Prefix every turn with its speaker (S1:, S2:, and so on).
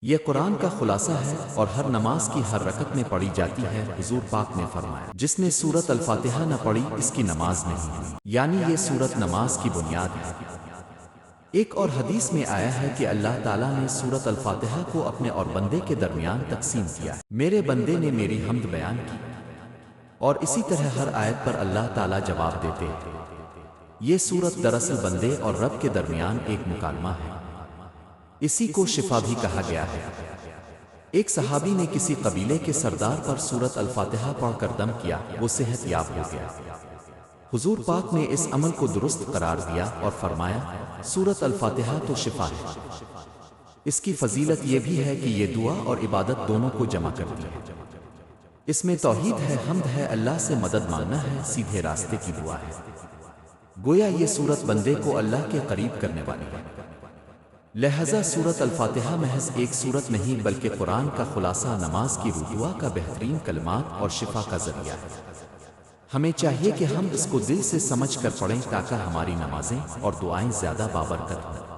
S1: یہ قرآن کا خلاصہ ہے اور ہر نماز کی ہر رکعت میں پڑھی جاتی ہے۔ حضور پاک نے فرمایا، جس نے سورۃ الفاتحہ نہ پڑھی اس کی نماز نہیں ہے، یعنی یہ سورت نماز کی بنیاد ہے۔ ایک اور حدیث میں آیا ہے کہ اللہ تعالیٰ نے سورۃ الفاتحہ کو اپنے اور بندے کے درمیان تقسیم کیا۔ میرے بندے نے میری حمد بیان کی، اور اسی طرح ہر آیت پر اللہ تعالیٰ جواب دیتے ہیں۔ یہ سورت دراصل بندے اور رب کے درمیان ایک مکالمہ ہے۔ اسی کو شفا بھی کہا گیا ہے۔ ایک صحابی نے کسی قبیلے کے سردار پر سورۃ الفاتحہ پڑھ کر دم کیا، وہ صحت یاب ہو گیا۔ حضور پاک نے اس عمل کو درست قرار دیا اور فرمایا، سورۃ الفاتحہ تو شفا ہے۔ اس کی فضیلت یہ بھی ہے کہ یہ دعا اور عبادت دونوں کو جمع کرتی ہے۔ اس میں توحید ہے، حمد ہے، اللہ سے مدد مانگنا ہے، سیدھے راستے کی دعا ہے۔ گویا یہ سورت بندے کو اللہ کے قریب کرنے والی ہے۔ لہذا سورۃ الفاتحہ محض ایک سورت نہیں بلکہ قرآن کا خلاصہ، نماز کی دعا کا بہترین کلمات اور شفا کا ذریعہ ہے۔ ہمیں چاہیے کہ ہم اس کو دل سے سمجھ کر پڑھیں تاکہ ہماری نمازیں اور دعائیں زیادہ بابرکت ہوں۔